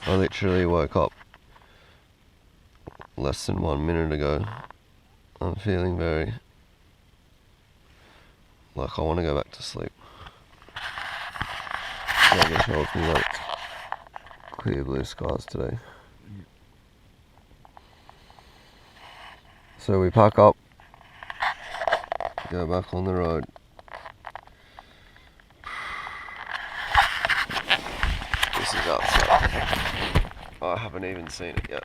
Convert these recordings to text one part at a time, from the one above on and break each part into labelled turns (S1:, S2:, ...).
S1: I literally woke up less than 1 minute ago. I'm feeling very like I want to go back to sleep. Weather tells me that it's clear blue skies today. So we pack up, go back on the road. This is outside. I haven't even seen it yet.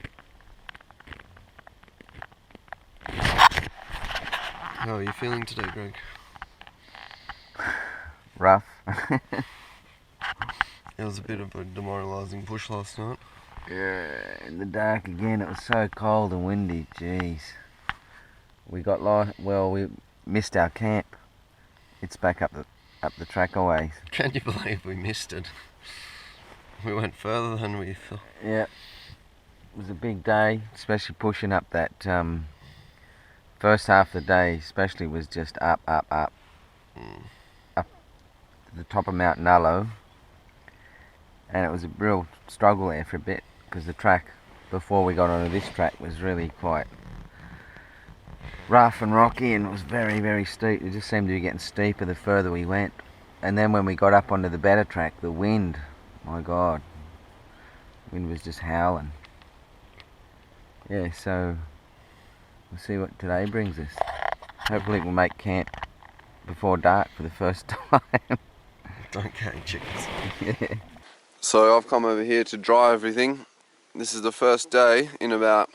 S1: How are you feeling today, Greg?
S2: Rough.
S1: It was a bit of a demoralising push last night.
S2: Yeah, in the dark again. It was so cold and windy. Jeez. We got lost. Well, we missed our camp. It's back up the track a ways.
S1: Can you believe we missed it? We went further than we thought.
S2: Yeah. It was a big day, especially pushing up that first half of the day. Especially was just up to the top of Mount Nullo. And it was a real struggle there for a bit because the track before we got onto this track was really quite rough and rocky, and it was very, very steep. It just seemed to be getting steeper the further we went. And then when we got up onto the better track, the wind, my God, the wind was just howling. Yeah, so we'll see what today brings us. Hopefully we'll make camp before dark for the first time.
S1: Don't carry chickens.
S2: Yeah.
S1: So I've come over here to dry everything. This is the first day in about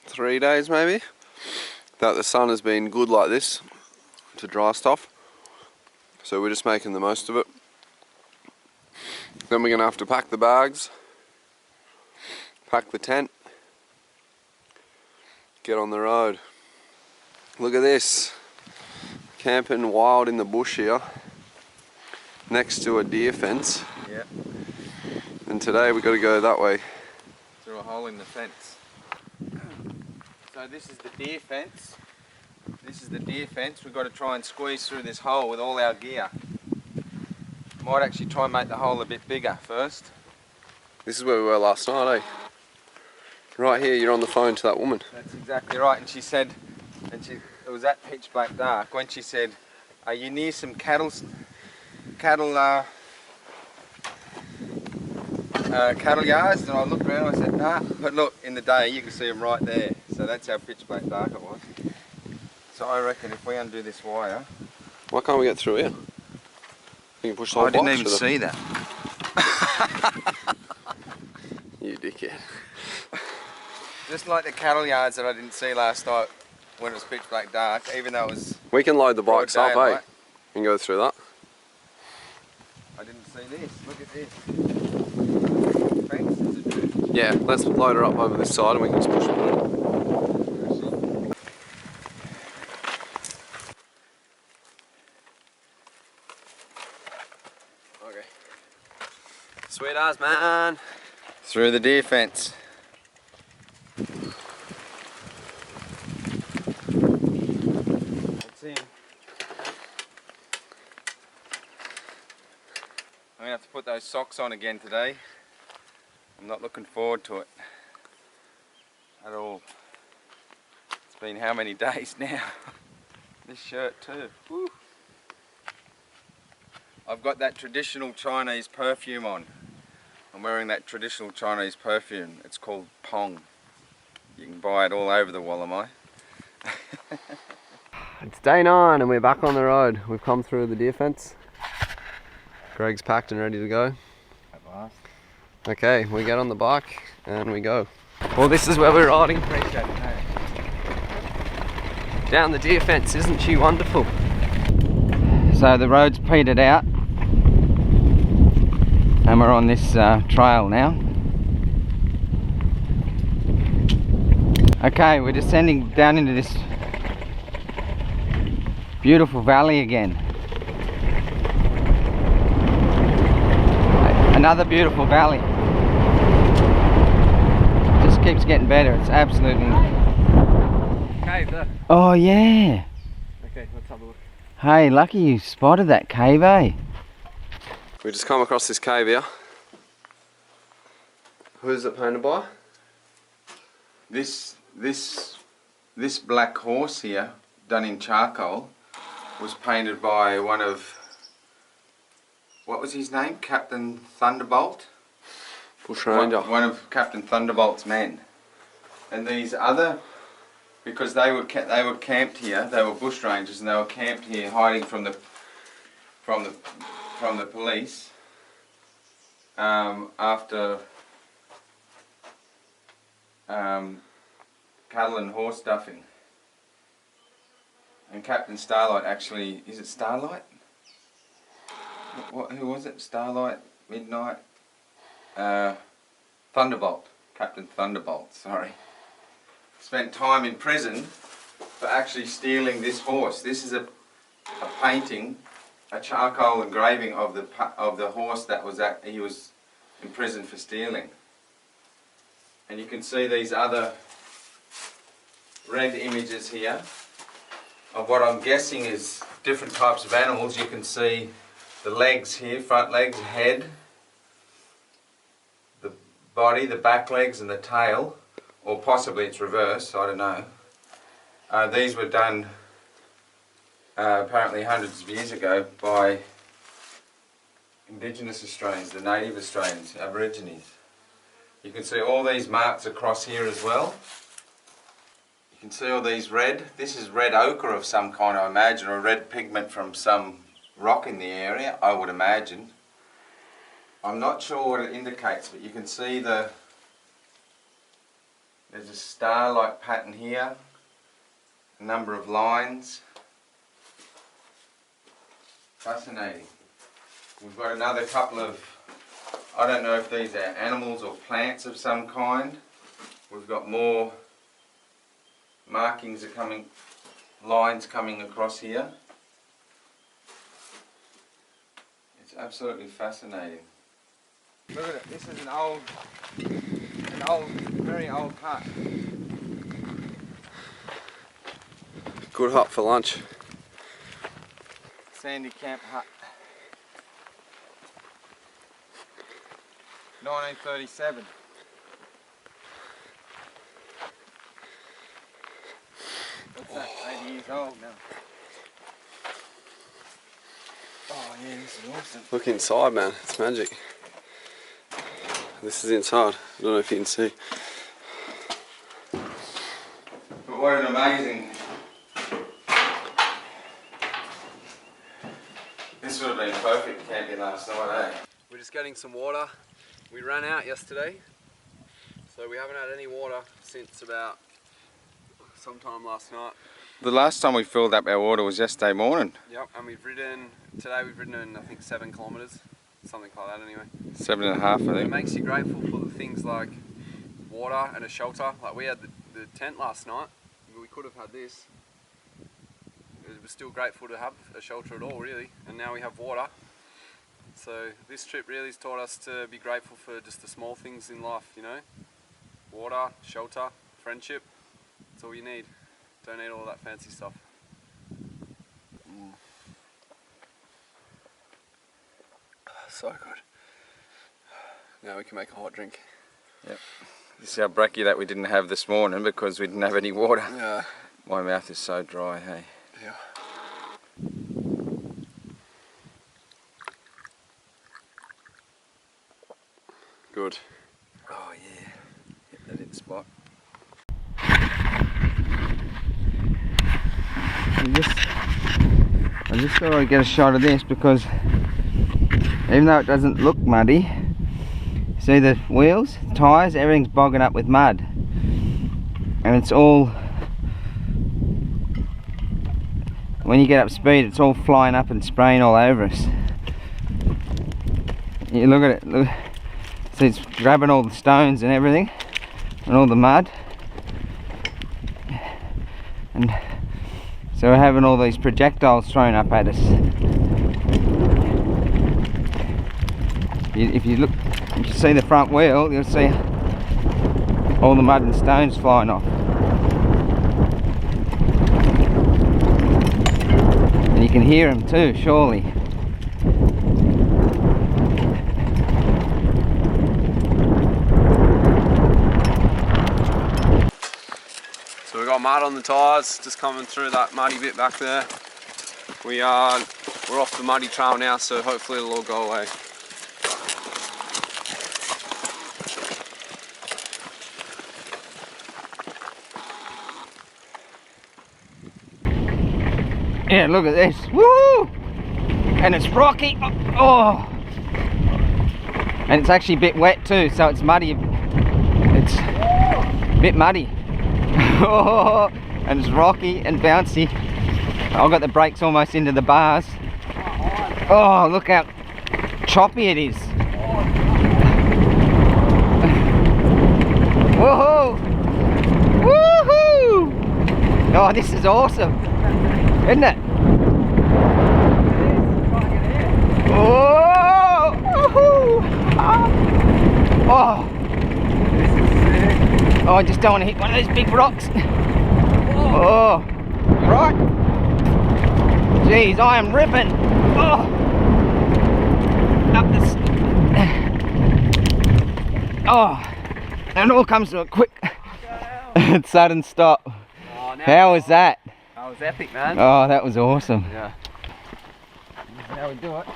S1: 3 days maybe that the sun has been good like this to dry stuff. So we're just making the most of it. Then we're going to have to pack the bags, pack the tent, get on the road. Look at this, camping wild in the bush here next to a deer fence.
S2: Yeah.
S1: And today we've got to go that way.
S2: Through a hole in the fence. So this is the deer fence. This is the deer fence. We've got to try and squeeze through this hole with all our gear. Might actually try and make the hole a bit bigger first.
S1: This is where we were last night, eh? Right here, you're on the phone to that woman.
S2: That's exactly right. And she said, it was at pitch black dark when she said, "Are you near some cattle yards?" And I looked around and I said, "Nah." But look, in the day you can see them right there. So that's how pitch black dark it was. So I reckon if we undo this wire...
S1: Why can't we get through here? You can push the whole
S2: I didn't
S1: box
S2: even see that.
S1: You dickhead.
S2: Just like the cattle yards that I didn't see last night when it was pitch black dark, even though it was...
S1: We can load the bikes up, eh?
S2: daylight.
S1: And go through that.
S2: I didn't see this. Look at this. Fence, is it true?
S1: Yeah, let's load her up over this side and we can just push it through. Okay. Sweet as, man.
S2: Through the deer fence. That's him. I'm gonna have to put those socks on again today. I'm not looking forward to it at all. It's been how many days now? This shirt too. Woo. I've got that traditional Chinese perfume on. I'm wearing that traditional Chinese perfume. It's called Pong. You can buy it all over the Wollemi.
S1: It's day 9 and we're back on the road. We've come through the deer fence. Greg's packed and ready to go.
S2: At last.
S1: Okay, we get on the bike and we go. Well, this is where we're riding.
S2: Appreciate it, hey?
S1: Down the deer fence, isn't she wonderful?
S2: So the road's petered out and we're on this trail now. Okay, we're descending down into this beautiful valley again. Another beautiful valley. Just keeps getting better. It's absolutely...
S1: Cave there.
S2: Oh yeah.
S1: Okay, let's have a look.
S2: Hey, lucky you spotted that cave, eh?
S1: We just come across this cave here. Who's it painted by?
S2: This black horse here, done in charcoal, was painted by one of, what was his name? Captain Thunderbolt?
S1: Bushranger.
S2: One of Captain Thunderbolt's men. And these other, because they were camped here, they were bushrangers, and they were camped here hiding from the police after cattle and horse stuffing. And Captain Starlight actually, is it Starlight? Who was it? Starlight, Midnight, Thunderbolt, Captain Thunderbolt, sorry. Spent time in prison for actually stealing this horse. This is a painting, a charcoal engraving of the horse that he was in prison for stealing. And you can see these other red images here of what I'm guessing is different types of animals. You can see the legs here, front legs, head, the body, the back legs and the tail, or possibly it's reversed, I don't know. These were done apparently hundreds of years ago by Indigenous Australians, the native Australians, Aborigines. You can see all these marks across here as well. You can see all these red. This is red ochre of some kind, I imagine, or red pigment from some rock in the area, I would imagine. I'm not sure what it indicates, but you can see there's a star-like pattern here, a number of lines. Fascinating. We've got another couple of, I don't know if these are animals or plants of some kind. We've got more markings are coming, lines coming across here. It's absolutely fascinating. Look at it, this is an old, very old hut.
S1: Good hut for lunch.
S2: Sandy Camp hut. 1937. What's that? 80 years old now. Oh yeah, this is awesome.
S1: Look inside, man. It's magic. This is inside. I don't know if you can see.
S2: But what an amazing... This would have been perfect camping last night, eh?
S1: We're just getting some water. We ran out yesterday, so we haven't had any water since about sometime last night.
S2: The last time we filled up our water was yesterday morning.
S1: Yep, and today we've ridden in I think 7 kilometres, something like that anyway.
S2: 7.5 I think.
S1: It makes you grateful for the things like water and a shelter. Like we had the tent last night, we could have had this. We're still grateful to have a shelter at all really, and now we have water. So this trip really has taught us to be grateful for just the small things in life, you know. Water, shelter, friendship, that's all you need. Don't need all that fancy stuff. So good. Now we can make a hot drink.
S2: Yep. This is our brekkie that we didn't have this morning because we didn't have any water.
S1: Yeah.
S2: My mouth is so dry, hey.
S1: Yeah. Good.
S2: Oh yeah, hit that hit spot. I just thought I'd get a shot of this because even though it doesn't look muddy, see the wheels, tyres, everything's bogging up with mud. And it's all, when you get up speed, it's all flying up and spraying all over us. You look at it, look. So it's grabbing all the stones and everything, and all the mud, and so we're having all these projectiles thrown up at us. If you see the front wheel, you'll see all the mud and stones flying off, and you can hear them too, surely.
S1: got mud on the tyres, just coming through that muddy bit back there. We're off the muddy trail now, so hopefully it'll all go away.
S2: Yeah, look at this. Woo! And it's rocky. Oh! And it's actually a bit wet too, so it's muddy. It's a bit muddy. And it's rocky and bouncy. I've got the brakes almost into the bars. Oh, look how choppy it is. Woohoo! Woohoo! Oh, this is awesome, isn't it? Oh! Woohoo! Oh! This is sick. Oh, I just don't want to hit one of those big rocks. Oh! Right? Jeez, I am ripping. Oh! Up this. Oh! And it all comes to a quick, sudden stop.
S3: Oh,
S2: how was that?
S3: That was epic, man.
S2: Oh, that was awesome.
S3: Yeah.
S2: This is how we do it.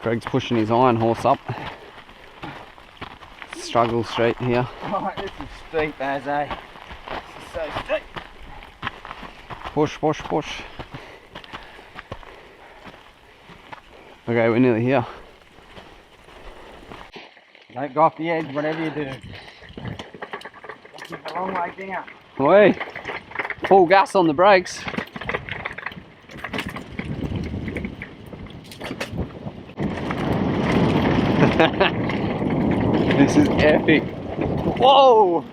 S3: Greg's pushing his iron horse up. Struggle straight here.
S2: Oh, this is steep as This is so steep.
S3: Push, push, push. Okay, we're nearly here.
S2: Don't go off the edge, whatever you do. It's a long way down.
S3: Oi! Full gas on the brakes. This is epic. Whoa!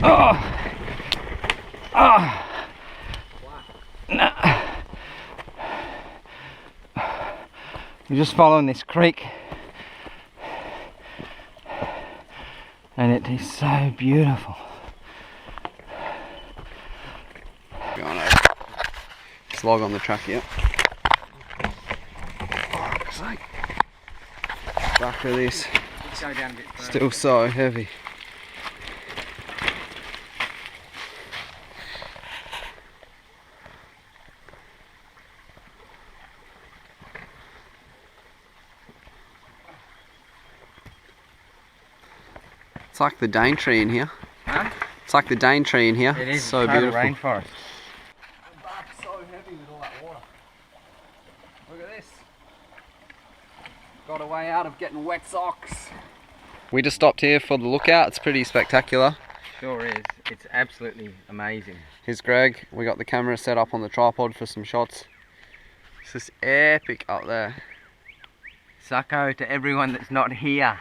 S2: Oh! Oh! No. You're just following this creek, and it is so beautiful.
S3: Going over. Slog on the track here. Fuck's sake. Back of this.
S2: Go down a bit further.
S3: Still so heavy. It's like the Dane tree in here.
S2: Huh?
S3: It's like the Dane tree in here.
S2: It is
S3: so
S2: total
S3: beautiful.
S2: rainforest.
S3: The bark's so heavy with all that water. Look at this. Got a way out of getting wet socks. We just stopped here for the lookout. It's pretty spectacular.
S2: Sure is. It's absolutely amazing.
S3: Here's Greg. We got the camera set up on the tripod for some shots. It's just epic up there.
S2: Sucko to everyone that's not here.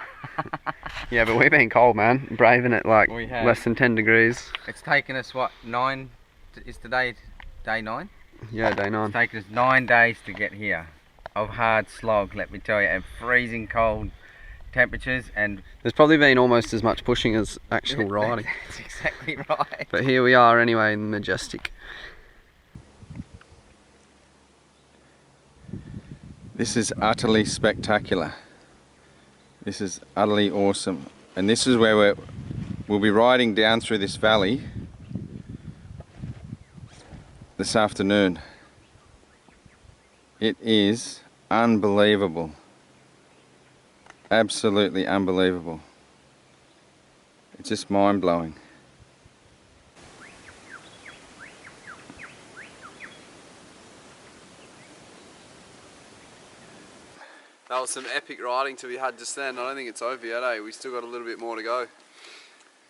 S3: Yeah, but we've been cold, man. Braving it like
S2: We have.
S3: less than 10 degrees.
S2: It's taken us what, 9? Is today day 9?
S3: Yeah, day 9.
S2: It's taken us 9 days to get here. Of hard slog, let me tell you, and freezing cold temperatures, and
S3: There's probably been almost as much pushing as actual riding.
S2: That's exactly right.
S3: But here we are anyway in the Majestic.
S1: This is utterly spectacular. This is utterly awesome. And this is where we'll be riding down through this valley this afternoon. It is unbelievable. Absolutely unbelievable. It's just mind-blowing. That was some epic riding to be had just then. I don't think it's over yet, eh? We still got a little bit more to go.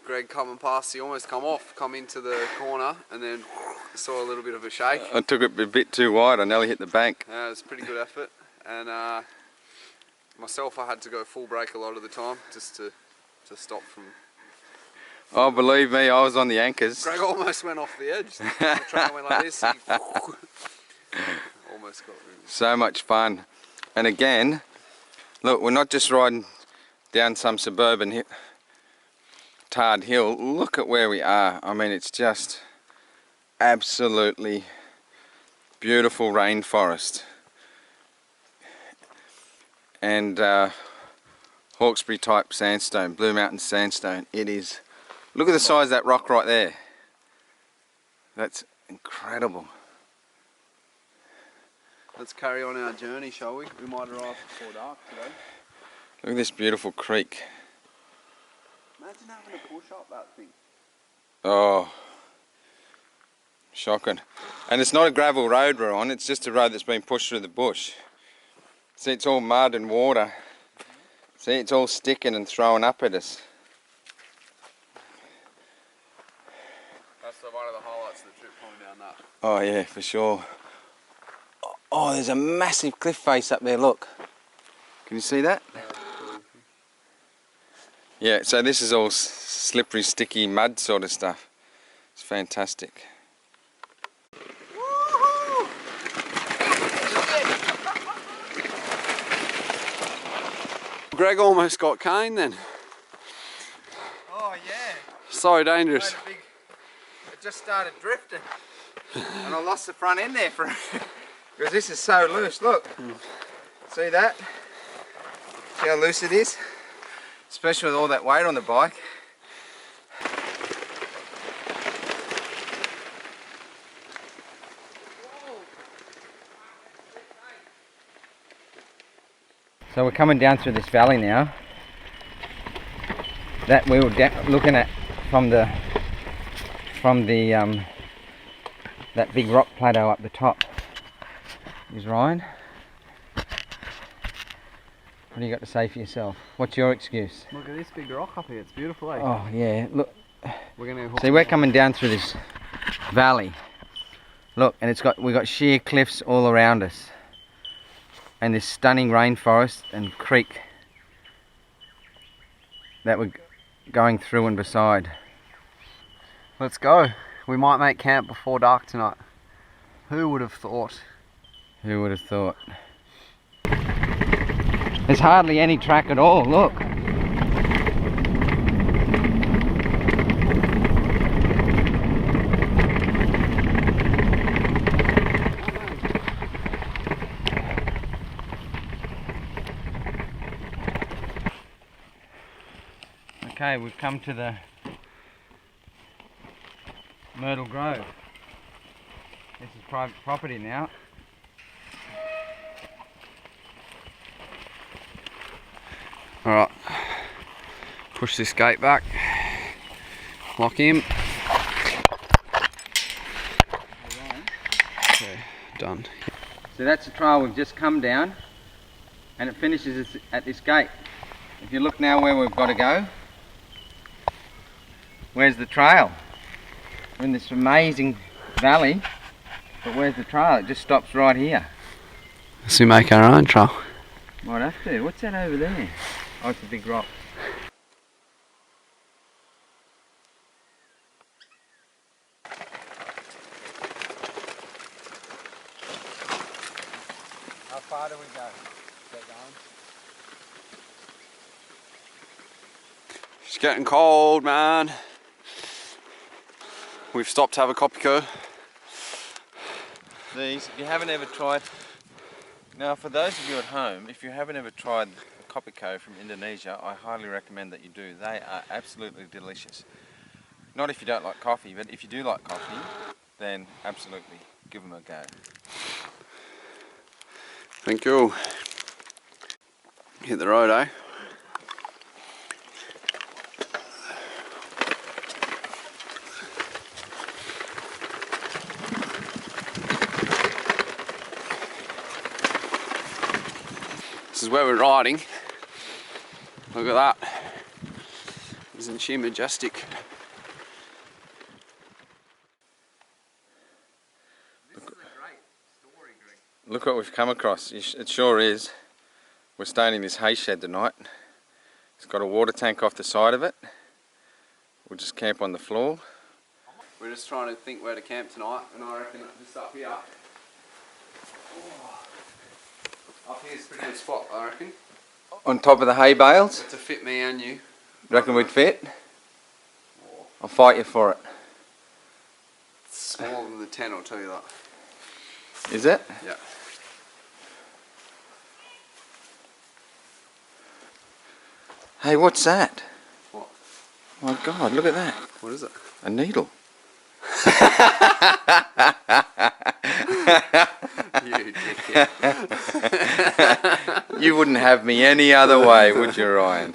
S1: Greg coming past, he almost come into the corner, and then saw a little bit of a shake. I took it a bit too wide, I nearly hit the bank. Yeah, it was a pretty good effort. And myself, I had to go full brake a lot of the time, just to stop from... Oh, believe me, I was on the anchors. Greg almost went off the edge. The train went like this. He almost got rid. So much fun. And again, look, we're not just riding down some suburban tarred hill. Look at where we are. I mean, it's just
S4: absolutely beautiful rainforest. And Hawkesbury type sandstone, Blue Mountain sandstone. It is, look at the size of that rock right there. That's incredible.
S1: Let's carry on our journey, shall we? We might arrive before dark today.
S4: Look at this beautiful creek.
S1: Imagine having to push up that thing.
S4: Oh, shocking. And it's not a gravel road we're on, it's just a road that's been pushed through the bush. See, it's all mud and water. See, it's all sticking and throwing up at us.
S1: That's one of the highlights of the trip, coming down that.
S4: Oh yeah, for sure. Oh, there's a massive cliff face up there, look. Can you see that? Yeah, so this is all slippery, sticky mud sort of stuff. It's fantastic.
S1: Greg almost got cane then.
S4: Oh yeah.
S1: So dangerous.
S4: It just started drifting. And I lost the front end there for because this is so loose, look. See that? See how loose it is? Especially with all that weight on the bike.
S2: So we're coming down through this valley now. That we were looking at from the that big rock plateau up the top. Is Ryan? What do you got to say for yourself? What's your excuse?
S3: Look at this big rock up here, it's beautiful, eh?
S2: Oh yeah, look.
S3: We're gonna
S2: See, we're coming down through this valley. Look, and we've got sheer cliffs all around us. And this stunning rainforest and creek that we're going through and beside.
S3: Let's go. We might make camp before dark tonight. Who would have thought?
S2: Who would have thought? There's hardly any track at all, look. Okay, we've come to the Myrtle Grove. This is private property now.
S1: Alright, push this gate back, lock him. Okay, done.
S2: So that's the trail we've just come down, and it finishes at this gate. If you look now where we've got to go, where's the trail? We're in this amazing valley, but where's the trail? It just stops right here.
S1: Let's make our own trail.
S2: Might have to. What's that over there? Oh, it's a big rock. How far do we go? Get going.
S1: It's getting cold, man. We've stopped to have a kopiko.
S4: These, if you haven't ever tried, now for those of you at home, if you haven't ever tried kopiko from Indonesia, I highly recommend that you do. They are absolutely delicious. Not if you don't like coffee, but if you do like coffee, then absolutely give them a go.
S1: Thank you. Hit the road, eh? This is where we're riding. Look at that. Isn't she majestic?
S3: This is a great story, Greg.
S4: Look what we've come across. It sure is. We're staying in this hayshed tonight. It's got a water tank off the side of it. We'll just camp on the floor.
S1: We're just trying to think where to camp tonight, and I reckon just up here. Up here's a pretty good spot, I reckon.
S4: On top of the hay bales.
S1: To fit me and you.
S4: Reckon we'd fit? I'll fight you for it.
S1: smaller than the 10 I'll tell you that.
S4: Is it?
S1: Yeah.
S4: Hey, what's that?
S1: What?
S4: My God, look at that.
S1: What is it?
S4: A needle.
S1: You dickhead.
S4: You wouldn't have me any other way, would you, Ryan?